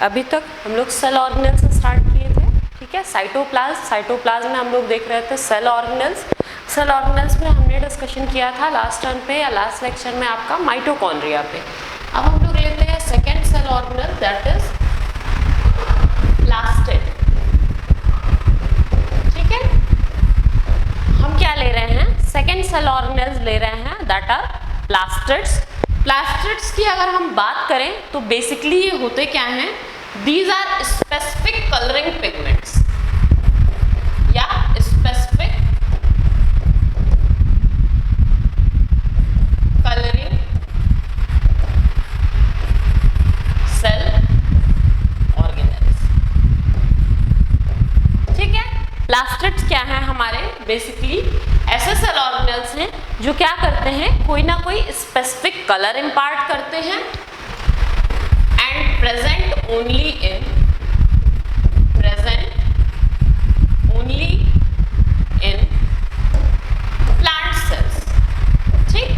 अभी तक हम लोग सेल ऑर्गेनेल से स्टार्ट किए थे, ठीक है। साइटोप्लाज्म में हम लोग देख रहे थे सेल ऑर्गेनेल्स। सेल ऑर्गेनेल्स में हमने डिस्कशन किया था लास्ट टर्म पे या लास्ट लेक्चर में आपका माइटोकॉन्ड्रिया पे। अब हम लोग लेते हैं second cell organelle, that is plastid, ठीक है। हम क्या ले रहे हैं, सेकेंड सेल ऑर्गेनेल्स ले रहे हैं, दैट आर प्लास्टिड्स। प्लास्टिड्स की अगर हम बात करें तो बेसिकली ये होते क्या हैं, these are specific colouring pigments या स्पेसिफिक कलरिंग सेल ऑर्गेनेल्स, ठीक है। प्लास्टिड्स क्या है हमारे, बेसिकली ऐसे सेल ऑर्गेनेल्स हैं जो क्या करते हैं, कोई ना कोई स्पेसिफिक कलर इंपार्ट करते हैं and present only in plant sales, ठीक।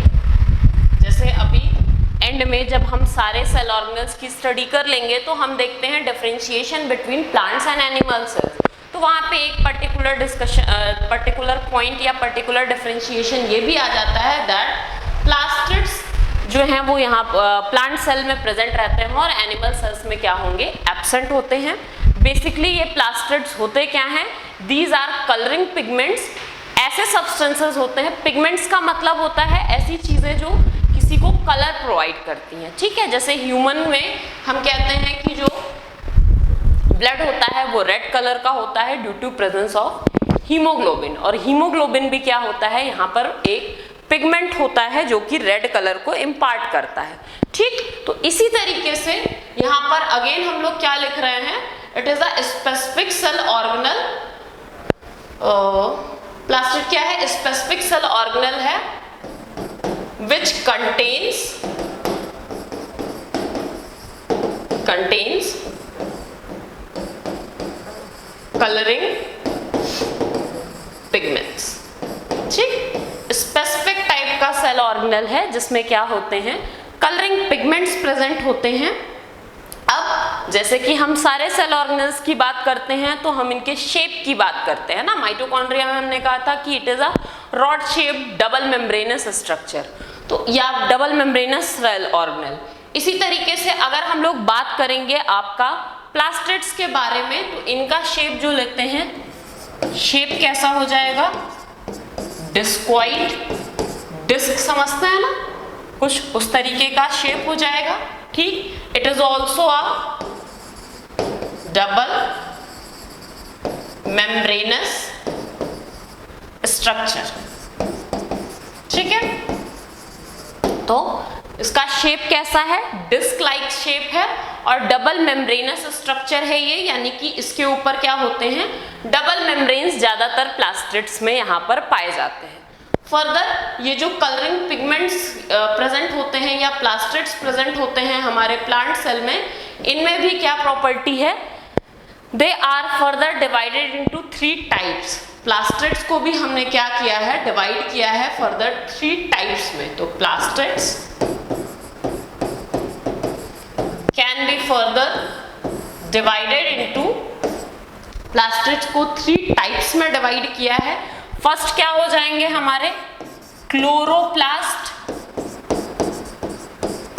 जैसे अभी एंड में जब हम सारे सेल ऑर्गेनेल्स की स्टडी कर लेंगे तो हम देखते हैं differentiation between plants and animal cells, तो वहाँ पे एक पर्टिकुलर पॉइंट या पर्टिकुलर डिफरेंशिएशन ये भी आ जाता है दैट प्लास्टिड्स जो हैं वो यहाँ प्लांट सेल में प्रेजेंट रहते हैं और एनिमल सेल्स में क्या होंगे, एब्सेंट होते हैं। बेसिकली ये प्लास्टिड्स होते क्या हैं, दीज आर कलरिंग पिगमेंट्स, ऐसे सब्सटेंसेस होते हैं। पिगमेंट्स का मतलब होता है ऐसी चीजें जो किसी को कलर प्रोवाइड करती हैं, ठीक है। जैसे ह्यूमन में हम कहते हैं कि जो ब्लड होता है वो रेड कलर का होता है due to presence of haemoglobin, और हीमोग्लोबिन भी क्या होता है, यहाँ पर एक पिगमेंट होता है जो कि रेड कलर को इम्पार्ट करता है, ठीक। तो इसी तरीके से यहाँ पर अगेन हम लोग क्या लिख रहे हैं, it is a specific cell organelle. Plastid क्या है, स्पेसिफिक सेल ऑर्गेनल है विच contains कलरिंग पिगमेंट्स, ठीक। स्पेसिफिक टाइप का सेल ऑर्गेनल है जिसमें क्या होते हैं, कलरिंग पिगमेंट्स प्रेजेंट होते हैं। अब जैसे कि हम सारे सेल ऑर्गेनल्स की बात करते हैं तो हम इनके शेप की बात करते हैं ना। माइटोकॉन्ड्रिया में हमने कहा था कि it is a rod shape double membranous structure, तो या डबल मेम्ब्रेनस सेल ऑर्गेनल। इसी तरीके से अगर हम लोग बात करेंगे आपका प्लास्टिड्स के बारे में तो इनका शेप जो लेते हैं, शेप कैसा हो जाएगा, डिस्क्वाइड, डिस्क समझते हैं ना, कुछ उस तरीके का शेप हो जाएगा, ठीक। It is also a double membranous structure, ठीक है। तो इसका शेप कैसा है, डिस्क लाइक शेप है और डबल मेम्ब्रेनस स्ट्रक्चर है ये, यानी कि इसके ऊपर क्या होते हैं, डबल मेम्ब्रेन्स ज्यादातर प्लास्टिड्स में यहाँ पर पाए जाते हैं। फर्दर ये जो कलरिंग पिगमेंट्स प्रेजेंट होते हैं या प्लास्टिड्स प्रेजेंट होते हैं हमारे प्लांट सेल में, इनमें भी क्या प्रॉपर्टी है, they are further divided into 3 types. Plastids को भी हमने क्या किया है, डिवाइड किया है फर्दर 3 टाइप्स में। तो plastids can be further divided into, plastids को 3 टाइप्स में डिवाइड किया है। फर्स्ट क्या हो जाएंगे हमारे, क्लोरोप्लास्ट,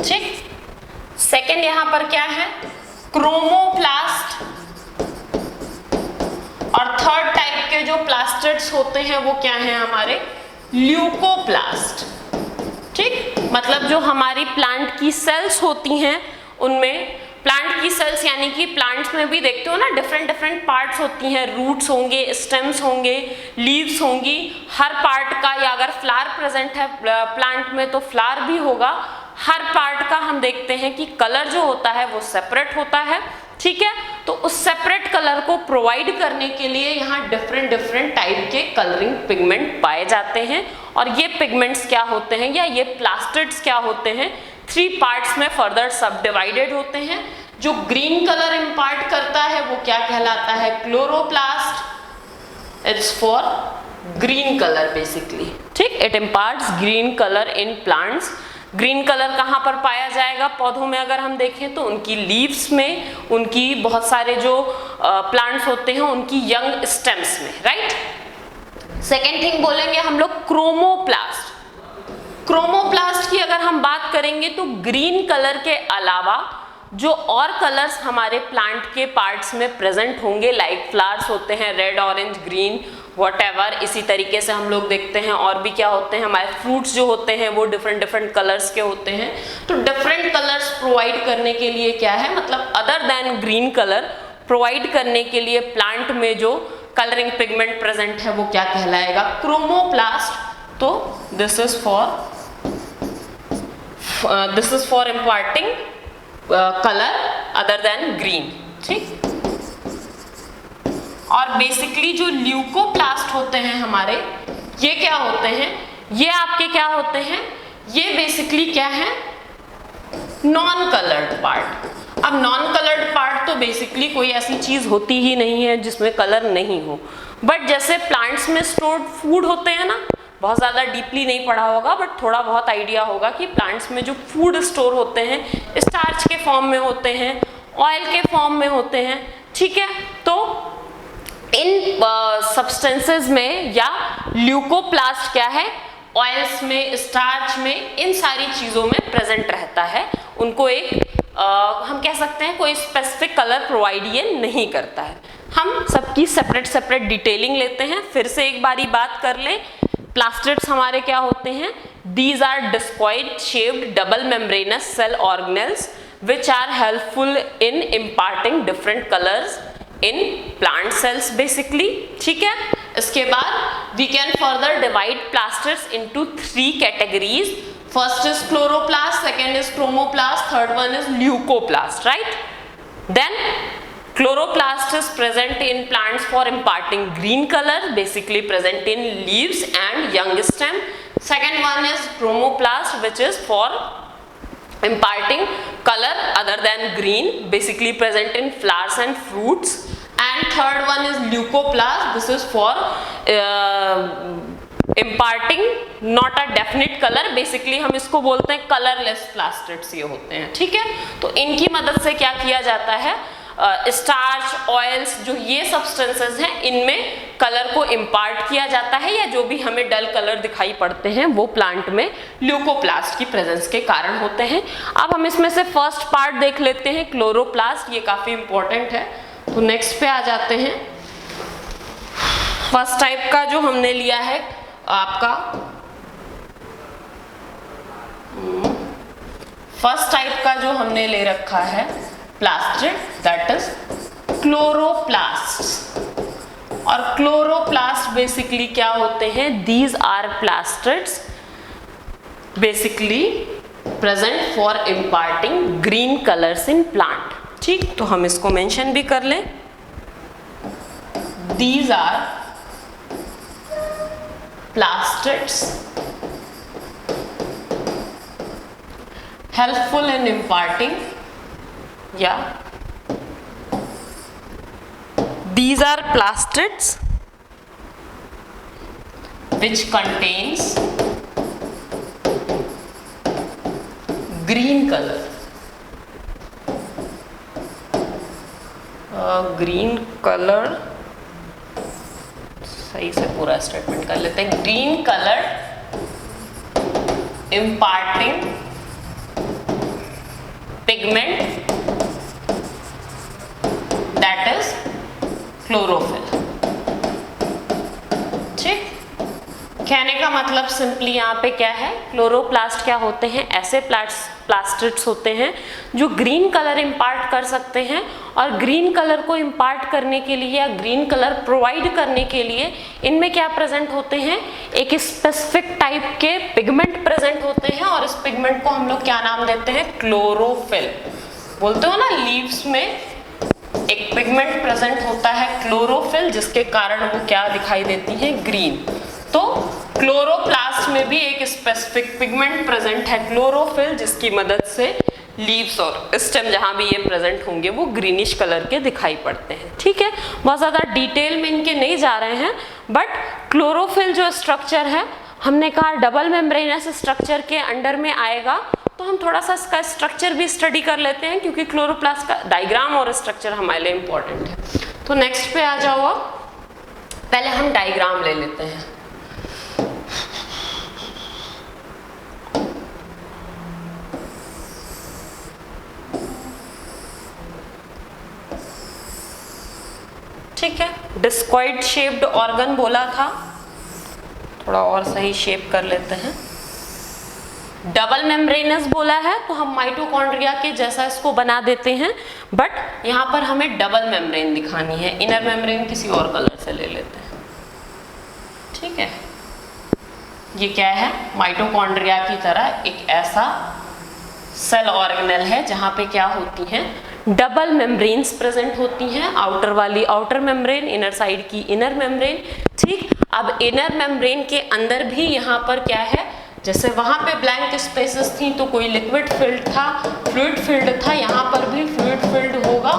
ठीक। सेकंड यहां पर क्या है, क्रोमोप्लास्ट, और थर्ड टाइप के जो प्लास्टिड्स होते हैं वो क्या है हमारे, ल्यूकोप्लास्ट, ठीक। मतलब जो हमारी प्लांट की सेल्स होती हैं उनमें, प्लांट की सेल्स यानी कि प्लांट्स में भी देखते हो ना डिफरेंट पार्ट्स होती हैं, रूट्स होंगे, स्टेम्स होंगे, लीव्स होंगी, हर पार्ट का, या अगर फ्लावर प्रेजेंट है प्लांट में तो फ्लावर भी होगा, हर पार्ट का हम देखते हैं कि कलर जो होता है वो सेपरेट होता है, ठीक है। तो उस सेपरेट कलर को प्रोवाइड करने के लिए यहाँ डिफरेंट टाइप के कलरिंग पिगमेंट पाए जाते हैं, और ये पिगमेंट्स क्या होते हैं या ये प्लास्टिड्स क्या होते हैं, 3 पार्ट्स में फर्दर सब डिवाइडेड होते हैं। जो ग्रीन कलर इंपार्ट करता है वो क्या कहलाता है, chloroplast, it's for green colour basically, ठीक। It imparts green colour in plants. Green colour कहाँ पर पाया जाएगा पौधों में? अगर हम देखें तो उनकी लीव्स में, उनकी बहुत सारे जो प्लांट्स होते हैं उनकी यंग स्टेम्स में, राइट। सेकेंड थिंग बोलेंगे हम लोग क्रोमोप्लास्ट। क्रोमोप्लास्ट की अगर हम बात करेंगे तो ग्रीन कलर के अलावा जो और कलर्स हमारे प्लांट के पार्ट्स में प्रेजेंट होंगे, लाइक फ्लावर्स होते हैं रेड, ऑरेंज, ग्रीन, व्हाटएवर, इसी तरीके से हम लोग देखते हैं और भी क्या होते हैं, हमारे फ्रूट्स जो होते हैं वो डिफरेंट डिफरेंट कलर्स के होते हैं। तो डिफरेंट कलर्स प्रोवाइड करने के लिए क्या है, मतलब other than green colour provide करने के लिए प्लांट में जो कलरिंग पिगमेंट प्रेजेंट है वो क्या कहलाएगा? क्रोमोप्लास्ट। तो this is for imparting colour other than green, ठीक। और बेसिकली जो ल्यूकोप्लास्ट होते हैं हमारे, ये क्या होते हैं, ये आपके क्या होते हैं, ये बेसिकली क्या है, नॉन कलर्ड पार्ट। अब नॉन कलर्ड पार्ट तो बेसिकली कोई ऐसी चीज होती ही नहीं है जिसमें कलर नहीं हो, बट जैसे प्लांट्स में स्टोर्ड फूड होते हैं ना, बहुत ज़्यादा डीपली नहीं पढ़ा होगा बट थोड़ा बहुत आइडिया होगा कि प्लांट्स में जो फूड स्टोर होते हैं स्टार्च के फॉर्म में होते हैं, ऑयल के फॉर्म में होते हैं, ठीक है। तो इन सब्सटेंसेस में या ल्यूकोप्लास्ट क्या है, ऑयल्स में, स्टार्च में, इन सारी चीज़ों में प्रेजेंट रहता है। उनको एक हम कह सकते हैं कोई स्पेसिफिक कलर प्रोवाइड ये नहीं करता है। हम सबकी सेपरेट सेपरेट डिटेलिंग लेते हैं, फिर से एक बारी बात कर लें। प्लास्टिड्स हमारे क्या होते हैं, these are discoid shaped double membranous cell organelles which are helpful in imparting different colours in plant cells basically, ठीक है। इसके बाद we can further divide plastids into 3 categories. First is chloroplast, second is chromoplast, third one is leucoplast, right. Then chloroplast is present in plants for imparting green color, basically present in leaves and young stem. Second one is chromoplast, which is for imparting color other than green, basically present in flowers and fruits. And third one is leucoplast, this is for imparting not a definite color, basically हम इसको बोलते हैं colorless plastids ये होते हैं, ठीक है। तो इनकी मदद से क्या किया जाता है, स्टार्च, ऑयल्स, जो ये सब्सटेंसेस हैं इनमें कलर को इम्पार्ट किया जाता है, या जो भी हमें डल कलर दिखाई पड़ते हैं वो प्लांट में ल्यूकोप्लास्ट की प्रेजेंस के कारण होते हैं। अब हम इसमें से फर्स्ट पार्ट देख लेते हैं, क्लोरोप्लास्ट, ये काफी इंपॉर्टेंट है। तो नेक्स्ट पे आ जाते हैं। फर्स्ट टाइप का जो हमने लिया है आपका, फर्स्ट टाइप का जो हमने ले रखा है प्लास्टिड, दैट इज क्लोरोप्लास्ट। और क्लोरोप्लास्ट बेसिकली क्या होते हैं, these are plastids basically present for imparting green colours in plant, ठीक। तो हम इसको मेंशन भी कर लें, these are plastids helpful in imparting, these are plastids which contains green color, green color, सही से पूरा स्टेटमेंट कर लेते हैं, green colour imparting pigment that is chlorophyll, ठीक। कहने का मतलब सिंपली यहाँ पे क्या है, क्लोरोप्लास्ट क्या होते हैं, ऐसे प्लास्टिड्स होते हैं जो ग्रीन कलर इम्पार्ट कर सकते हैं, और ग्रीन कलर को इम्पार्ट करने के लिए या ग्रीन कलर प्रोवाइड करने के लिए इनमें क्या प्रेजेंट होते हैं, एक स्पेसिफिक टाइप के पिगमेंट प्रेजेंट होते हैं, और इस पिगमेंट को हम लोग क्या नाम देते हैं, क्लोरोफिल। बोलते हो ना, लीव्स में एक पिगमेंट प्रेजेंट होता है क्लोरोफिल, जिसके कारण वो क्या दिखाई देती है, ग्रीन। तो क्लोरोप्लास्ट में भी एक स्पेसिफिक पिगमेंट प्रेजेंट है क्लोरोफिल, जिसकी मदद से लीव्स और स्टेम जहां भी ये प्रेजेंट होंगे वो ग्रीनिश कलर के दिखाई पड़ते हैं, ठीक है। बहुत ज़्यादा डिटेल में इनके नहीं जा रहे हैं, बट क्लोरोफिल जो स्ट्रक्चर है हमने कहा डबल मेम्ब्रेनस स्ट्रक्चर के अंडर में आएगा, तो हम थोड़ा सा इसका स्ट्रक्चर भी स्टडी कर लेते हैं, क्योंकि क्लोरोप्लास्ट का डायग्राम और स्ट्रक्चर हमारे लिए इम्पोर्टेंट है। तो नेक्स्ट पे आ जाओ, आप पहले हम डायग्राम ले लेते हैं। ठीक है, डिस्कॉइड शेप्ड ऑर्गन बोला था, थोड़ा और सही शेप कर लेते हैं। डबल मेम्ब्रेनस बोला है तो हम माइटोकॉन्ड्रिया के जैसा इसको बना देते हैं, बट यहाँ पर हमें डबल मेम्ब्रेन दिखानी है, इनर मेम्ब्रेन किसी और कलर से ले लेते हैं। ठीक है, ये क्या है, माइटोकॉन्ड्रिया की तरह एक ऐसा सेल ऑर्गेनेल है जहाँ पे क्या होती हैं, डबल मेम्ब्रेन्स प्रेजेंट होती हैं, आउटर वाली आउटर मेम्ब्रेन, इनर साइड की इनर मेम्ब्रेन। ठीक, अब इनर मेम्ब्रेन के अंदर भी यहाँ पर क्या है, जैसे वहाँ पे ब्लैंक स्पेसेस थी तो कोई लिक्विड फिल्ड था, फ्लूइड फिल्ड था, यहाँ पर भी फ्लूइड फिल्ड होगा,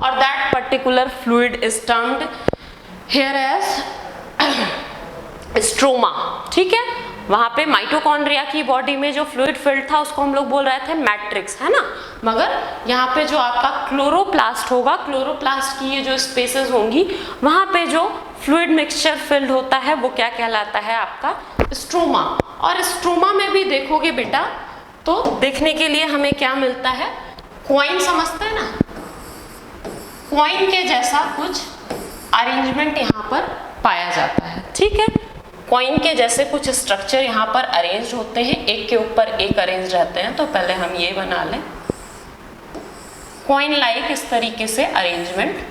और that particular fluid is termed here as stroma. ठीक है, वहाँ पे माइटोकॉन्ड्रिया की बॉडी में जो फ्लूइड फिल्ड था उसको हम लोग बोल रहे थे मैट्रिक्स, है ना, मगर यहाँ पे जो आपका क्लोरोप्लास्ट होगा, क्लोरोप्लास्ट की ये जो स्पेसेस होंगी वहाँ पे जो फ्लूइड मिक्सचर फिल्ड होता है वो क्या कहलाता है, आपका स्ट्रोमा। और स्ट्रोमा में भी देखोगे बेटा तो देखने के लिए हमें क्या मिलता है, कॉइन समझते हैं ना, कॉइन के जैसा कुछ अरेंजमेंट यहाँ पर पाया जाता है। ठीक है, कॉइन के जैसे कुछ स्ट्रक्चर यहाँ पर अरेंज होते हैं, एक के ऊपर एक अरेंज रहते हैं। तो पहले हम ये बना लें, कॉइन लाइक इस तरीके से अरेंजमेंट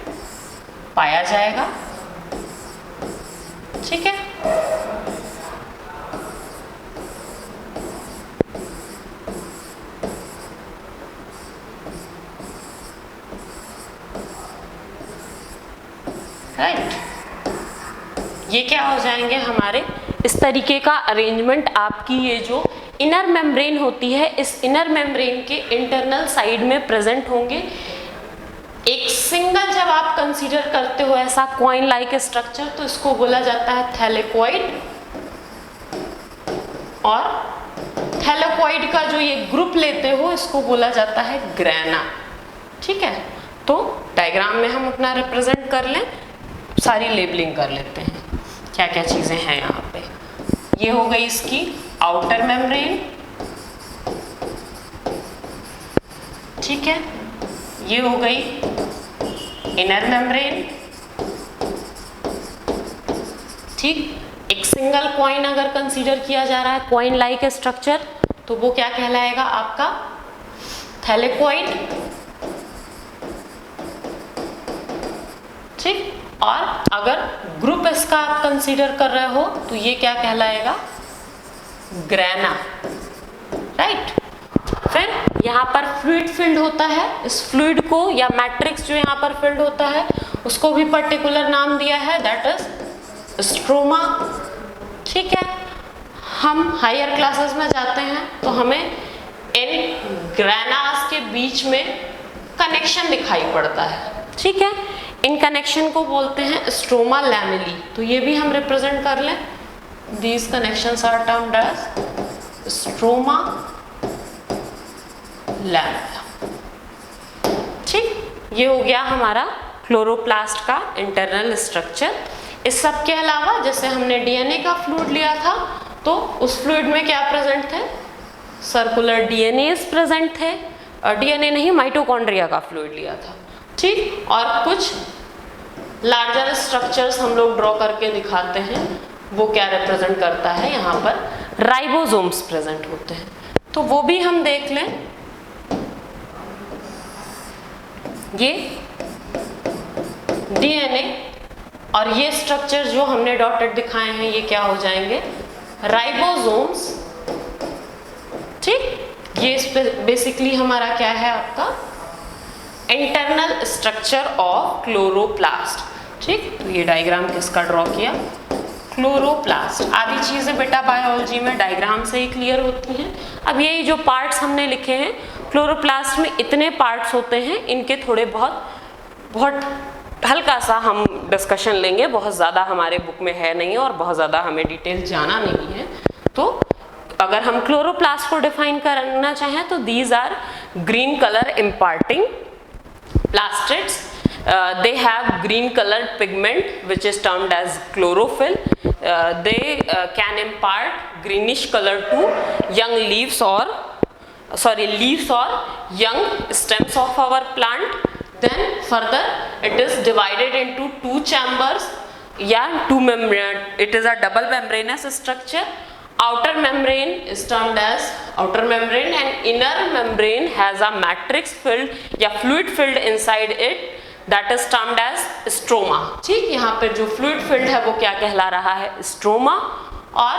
पाया जाएगा। ठीक है, राइट, ये क्या हो जाएंगे हमारे, इस तरीके का अरेंजमेंट आपकी ये जो इनर मेम्ब्रेन होती है, इस इनर मेम्ब्रेन के इंटरनल साइड में प्रेजेंट होंगे। एक सिंगल जब आप कंसीडर करते हो ऐसा कॉइन लाइक स्ट्रक्चर तो इसको बोला जाता है थैलेकोइड, और थैलेकोइड का जो ये ग्रुप लेते हो इसको बोला जाता है ग्रेना। ठीक है, तो डायग्राम में हम अपना रिप्रेजेंट कर लें, सारी लेबलिंग कर लेते हैं क्या क्या चीजें हैं यहाँ पे। ये हो गई इसकी आउटर मेम्ब्रेन, ठीक है, ये हो गई इनर मेम्ब्रेन। ठीक, एक सिंगल कॉइन अगर कंसीडर किया जा रहा है, कॉइन लाइक स्ट्रक्चर, तो वो क्या कहलाएगा आपका थैलेकोइड। ठीक, और अगर ग्रुप इसका आप कंसीडर कर रहे हो तो ये क्या कहलाएगा, ग्रेना। राइट, फिर यहाँ पर फ्लूइड फिल्ड होता है, इस फ्लूइड को या मैट्रिक्स जो यहाँ पर फिल्ड होता है उसको भी पर्टिकुलर नाम दिया है, दैट इज स्ट्रोमा। ठीक है, हम हायर क्लासेस में जाते हैं तो हमें इन ग्रेनास के बीच में कनेक्शन दिखाई पड़ता है। ठीक है, इन कनेक्शन को बोलते हैं स्ट्रोमा लैमेली। तो ये भी हम रिप्रेजेंट कर लें, these connections are termed as stroma lamella. ठीक, ये हो गया हमारा क्लोरोप्लास्ट का इंटरनल स्ट्रक्चर। इस सब के अलावा जैसे हमने डीएनए का फ्लूइड लिया था तो उस फ्लूइड में क्या प्रेजेंट थे, सर्कुलर डीएनए प्रेजेंट थे, डीएनए नहीं माइटोकॉन्ड्रिया का फ्लूइड लिया था। ठीक, और कुछ लार्जर स्ट्रक्चर्स हम लोग ड्रॉ करके दिखाते हैं, वो क्या रिप्रेजेंट करता है, यहाँ पर राइबोसोम्स प्रेजेंट होते हैं, तो वो भी हम देख लें। ये डीएनए और ये स्ट्रक्चर जो हमने डॉटेड दिखाए हैं ये क्या हो जाएंगे, राइबोसोम्स। ठीक, ये बेसिकली हमारा क्या है, आपका इंटरनल स्ट्रक्चर ऑफ क्लोरोप्लास्ट। ठीक, तो ये डायग्राम किसका ड्रॉ किया, क्लोरोप्लास्ट। आदि चीजें बेटा बायोलॉजी में डायग्राम से ही क्लियर होती हैं। अब ये जो पार्ट्स हमने लिखे हैं, क्लोरोप्लास्ट में इतने पार्ट्स होते हैं, इनके थोड़े बहुत हल्का सा हम डिस्कशन लेंगे, बहुत ज़्यादा हमारे बुक में है नहीं और बहुत ज़्यादा हमें डिटेल जाना नहीं है। तो अगर हम क्लोरोप्लास्ट को डिफाइन करना चाहें तो these are green colour imparting plastids. They have green colored pigment which is termed as chlorophyll. They can impart greenish color to young leaves or young stems of our plant. Then further it is divided into two chambers. It is a double membranous structure. Outer membrane is termed as outer membrane and inner membrane has a matrix filled या fluid filled inside it that is termed as stroma. ठीक, यहाँ पे जो fluid filled है वो क्या कहला रहा है? stroma. और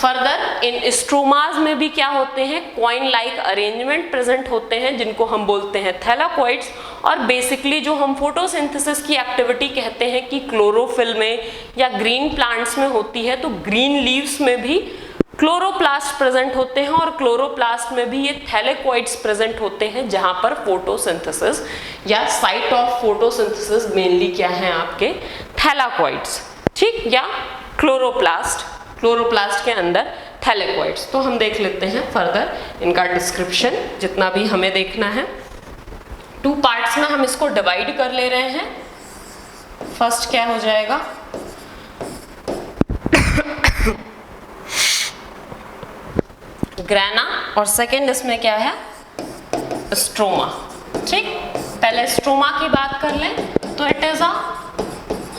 फर्दर इन स्ट्रोमास में भी क्या होते हैं? कॉइन लाइक अरेंजमेंट प्रेजेंट होते हैं जिनको हम बोलते हैं थैलाकोइड्स. और बेसिकली जो हम फोटोसिंथेसिस की एक्टिविटी कहते हैं कि क्लोरोफिल में या ग्रीन प्लांट्स में होती है, तो ग्रीन लीव्स में भी क्लोरोप्लास्ट प्रेजेंट होते हैं और क्लोरोप्लास्ट में भी ये थैलेकोइड्स प्रेजेंट होते हैं जहां पर फोटोसिंथेसिस या साइट ऑफ फोटोसिंथेसिस मेनली क्या है आपके? थैलाकोइड्स. ठीक, या क्लोरोप्लास्ट के अंदर थैलेकोइड्स. तो हम देख लेते हैं फर्दर इनका डिस्क्रिप्शन जितना भी हमें देखना है. टू पार्ट्स में हम इसको डिवाइड कर ले रहे हैं. फर्स्ट क्या हो जाएगा? ग्रेना और सेकेंड इसमें क्या है? स्ट्रोमा. ठीक, पहले स्ट्रोमा की बात कर लें तो it is a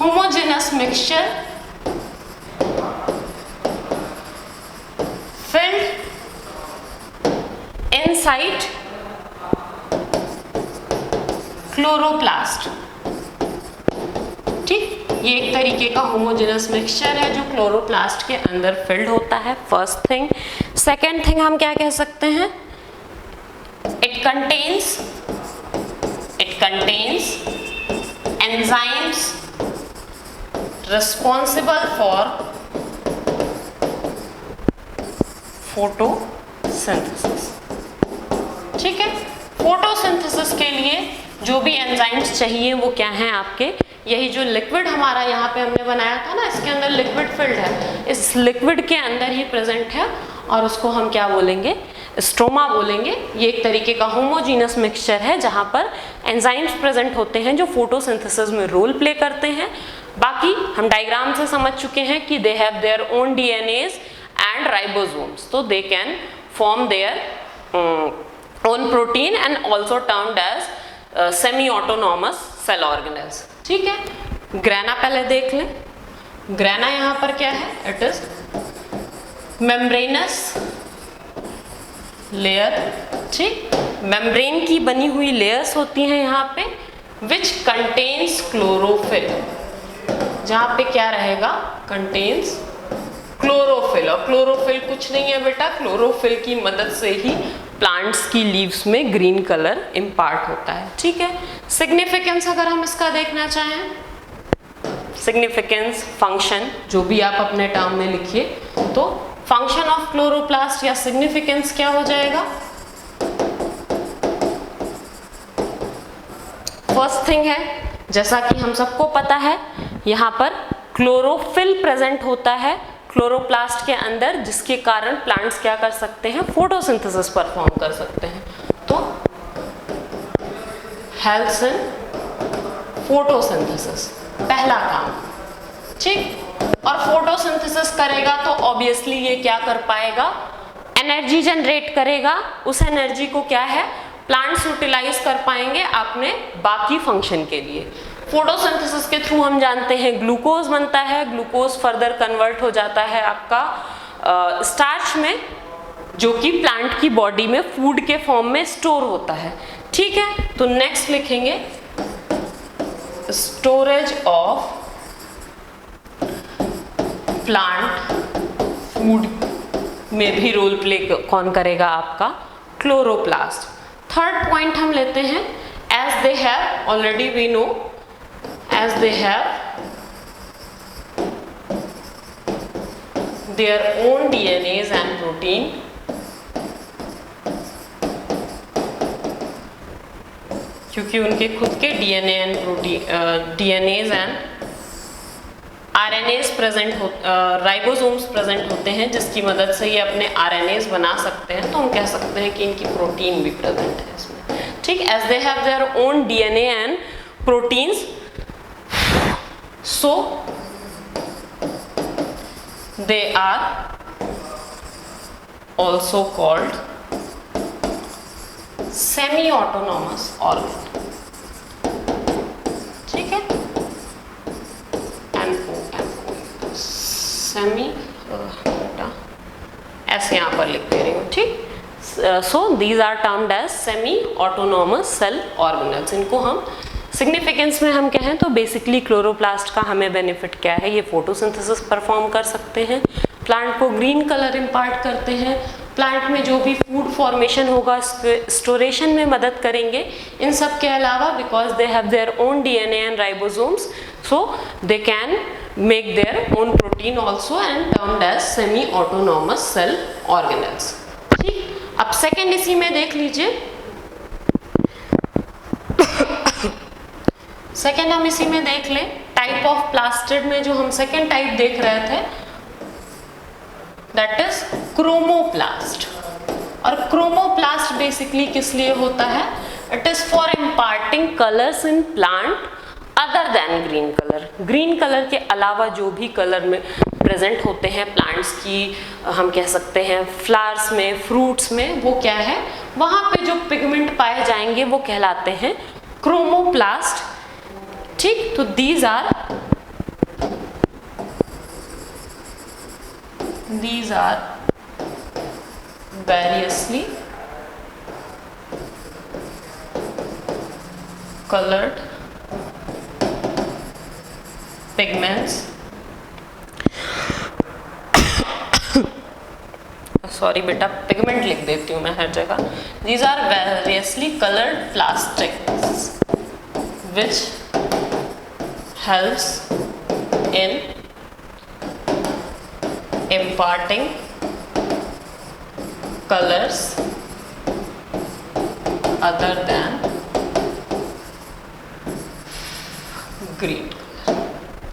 homogeneous mixture filled inside chloroplast. ठीक, ये एक तरीके का होमोजेनस मिक्सचर है जो क्लोरोप्लास्ट के अंदर फिल्ड होता है. First thing. सेकेंड थिंग हम क्या कह सकते हैं? It contains enzymes responsible for photosynthesis. ठीक है, फोटोसिंथेसिस के लिए जो भी एंजाइम्स चाहिए वो क्या हैं आपके? यही जो लिक्विड हमारा यहाँ पे हमने बनाया था ना, इसके अंदर लिक्विड फिल्ड है, इस लिक्विड के अंदर ही प्रेजेंट है और उसको हम क्या बोलेंगे? स्ट्रोमा बोलेंगे. ये एक तरीके का होमोजीनस मिक्सचर है जहाँ पर एंजाइम्स प्रेजेंट होते हैं जो फोटोसिंथेसिस में रोल प्ले करते हैं. बाकी हम डायग्राम से समझ चुके हैं कि दे have their own DNAs and ribosomes, so they can form their own protein and also termed as semi-autonomous cell organelles. ठीक है, ग्रेना पहले देख लें. ग्रेना यहाँ पर क्या है? It is membranes layer. ठीक, मेम्ब्रेन की बनी हुई लेयर्स होती हैं यहाँ पे विच कंटेन्स क्लोरोफिल. जहाँ पे क्या रहेगा? Contains chlorophyll. और क्लोरोफिल कुछ नहीं है बेटा, क्लोरोफिल की मदद से ही प्लांट्स की लीव्स में ग्रीन कलर इम्पार्ट होता है. ठीक है, सिग्निफिकेंस अगर हम इसका देखना चाहें, सिग्निफिकेंस, फंक्शन, जो भी आप अपने टर्म में लिखिए, तो फंक्शन ऑफ क्लोरोप्लास्ट या सिग्निफिकेंस क्या हो जाएगा? फर्स्ट थिंग है, जैसा कि हम सबको पता है, यहाँ पर क्लोरोफिल प्रेजेंट होता है क्लोरोप्लास्ट के अंदर, जिसके कारण प्लांट्स क्या कर सकते हैं? फोटोसिंथेसिस परफॉर्म कर सकते हैं. तो हेल्प्स इन फोटोसिंथेसिस पहला काम. ठीक, और फोटोसिंथेसिस करेगा तो ऑब्वियसली ये क्या कर पाएगा? एनर्जी जनरेट करेगा. उस एनर्जी को क्या है? प्लांट्स यूटिलाइज कर पाएंगे अपने बाकी फंक्शन के लिए. फोटोसिंथेसिस के थ्रू हम जानते हैं ग्लूकोज बनता है. ग्लूकोज फर्दर कन्वर्ट हो जाता है आपका स्टार्च में, जो कि प्लांट की बॉडी में फूड के फॉर्म में स्टोर होता है. ठीक है, तो नेक्स्ट लिखेंगे स्टोरेज ऑफ प्लांट फूड में भी रोल प्ले कौन करेगा? आपका क्लोरोप्लास्ट. थर्ड पॉइंट हम लेते हैं, as they have already we know, as they have their own DNAs and protein, क्योंकि उनके खुद के DNA and protein, DNAs and RNS present हो राइबोसोम्स प्रेजेंट होते हैं जिसकी मदद से ये अपने आरएनएस बना सकते हैं, तो हम कह सकते हैं कि इनकी प्रोटीन भी प्रेजेंट है इसमें, ठीक। As they have their own DNA and proteins, so they are also called semi-autonomous organ, ठीक है। सेमी बेटा ऐसे यहाँ पर लिख दे रही हूँ, ठीक। So these are termed as semi autonomous cell organelles. इनको हम सिग्निफिकेंस में हम कहें तो बेसिकली क्लोरोप्लास्ट का हमें बेनिफिट क्या है, ये फोटोसिंथेसिस परफॉर्म कर सकते हैं, प्लांट को ग्रीन कलर इम्पार्ट करते हैं, प्लांट में जो भी फूड फॉर्मेशन होगा स्टोरेशन में मदद करेंगे। इन सब के अलावा because they have their own DNA and ribosomes, so they can make their own protein also and termed as semi autonomous cell organelles, ठीक। अब सेकेंड इसी में देख लीजिए, सेकेंड हम इसी में देख लें टाइप ऑफ प्लास्टिड में जो हम सेकेंड टाइप देख रहे थे दैट इज क्रोमोप्लास्ट। और क्रोमोप्लास्ट बेसिकली किस लिए होता है, it is for imparting colours in plant other than green colour. Green colour के अलावा जो भी कलर में प्रेजेंट होते हैं प्लांट्स की, हम कह सकते हैं फ्लावर्स में, फ्रूट्स में, वो क्या है, वहां पे जो पिगमेंट पाए जाएंगे वो कहलाते हैं क्रोमोप्लास्ट, ठीक। तो these are variously colored pigments, sorry बेटा पिगमेंट लिख देती हूँ मैं हर जगह। These are variously colored plastics which helps in imparting colors other than green,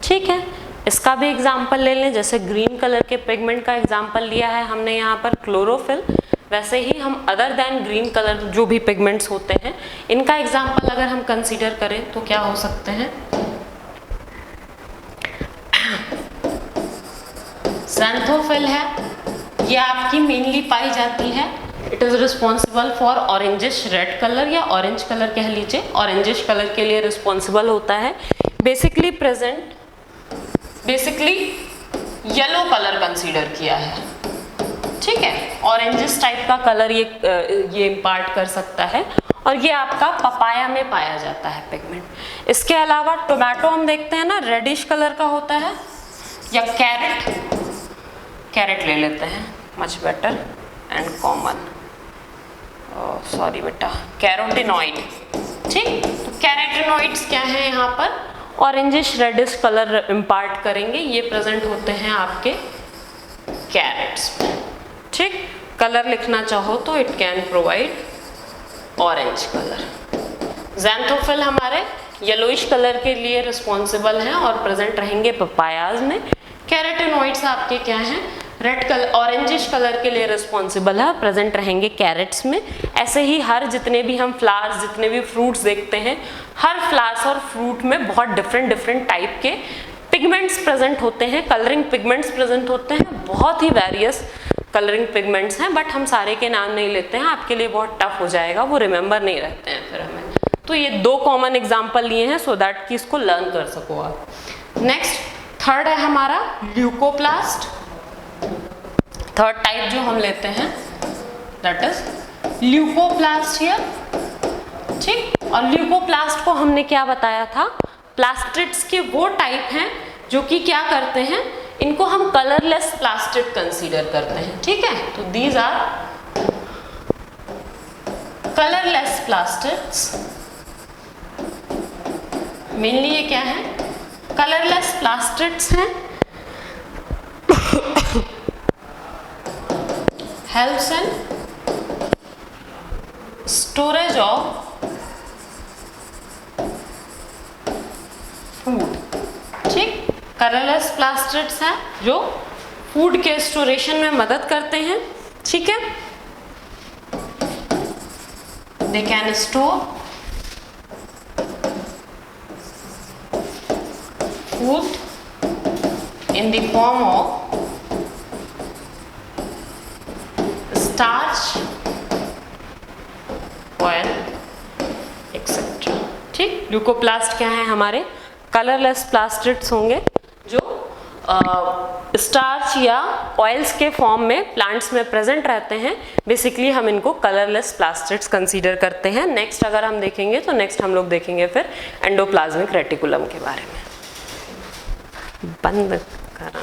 ठीक है। इसका भी एग्जाम्पल ले लें, जैसे ग्रीन कलर के पिगमेंट का एग्जाम्पल लिया है हमने यहाँ पर क्लोरोफिल, वैसे ही हम अदर देन ग्रीन कलर जो भी पिगमेंट्स होते हैं इनका एग्जाम्पल अगर हम कंसीडर करें तो क्या हो सकते हैं, ज़ैंथोफिल है, ये आपकी मेनली पाई जाती है, it is responsible for orangish red colour या ऑरेंज कलर कह लीजिए, ऑरेंजिश कलर के लिए रिस्पॉन्सिबल होता है। बेसिकली येलो कलर कंसीडर किया है, ठीक है। ऑरेंजिश टाइप का कलर ये इम्पार्ट कर सकता है और ये आपका पपाया में पाया जाता है पिगमेंट। इसके अलावा टोमेटो हम देखते हैं ना रेडिश कलर का होता है, या कैरेट ले लेते हैं, much better and common, sorry बेटा कैरोटिनॉइड, ठीक। तो कैरोटिनॉइड्स क्या है यहाँ पर, ऑरेंजिश रेडिश कलर इम्पार्ट करेंगे, ये प्रेजेंट होते हैं आपके कैरेट्स में, ठीक। कलर लिखना चाहो तो it can provide orange colour. Xanthophyll हमारे येलोइश कलर के लिए रिस्पॉन्सिबल हैं और प्रेजेंट रहेंगे पपायाज में। कैरोटिनॉइड्स आपके क्या हैं, रेड कलर ऑरेंजिश कलर के लिए रिस्पॉन्सिबल है, प्रेजेंट रहेंगे कैरेट्स में। ऐसे ही हर जितने भी हम फ्लावर्स, जितने भी फ्रूट्स देखते हैं, हर फ्लावर्स और फ्रूट में बहुत डिफरेंट टाइप के पिगमेंट्स प्रेजेंट होते हैं, कलरिंग पिगमेंट्स प्रेजेंट होते हैं, बहुत ही वेरियस कलरिंग पिगमेंट्स हैं, बट हम सारे के नाम नहीं लेते हैं, आपके लिए बहुत टफ हो जाएगा, वो रिमेंबर नहीं रहते हैं फिर हमें। तो ये दो कॉमन एग्जाम्पल लिए हैं सो दैट कि इसको लर्न कर सको आप। नेक्स्ट थर्ड है हमारा ल्यूकोप्लास्ट। थर्ड टाइप जो हम लेते हैं दैट इज ल्यूकोप्लास्ट हियर, ठीक। और ल्यूकोप्लास्ट को हमने क्या बताया था, प्लास्टिड्स के वो टाइप हैं जो कि क्या करते हैं, इनको हम कलरलेस प्लास्टिड कंसीडर करते हैं, ठीक है। तो these are colourless plastids, mainly ये क्या है, कलरलेस प्लास्टिड्स हैं, helps in storage of food, ठीक। कलरलेस प्लास्टिड्स हैं जो फूड के स्टोरेशन में मदद करते हैं, ठीक है। They can store food in the form of starch, oil etcetera, ठीक। ल्यूकोप्लास्ट क्या है हमारे? कलरलेस प्लास्टिड्स होंगे जो स्टार्च या ऑयल्स के फॉर्म में प्लांट्स में प्रेजेंट रहते हैं। बेसिकली हम इनको कलरलेस प्लास्टिड्स कंसीडर करते हैं। नेक्स्ट अगर हम देखेंगे तो नेक्स्ट हम लोग देखेंगे फिर एंडोप्लाज्मिक रेटिकुलम के बारे में। बंद कराना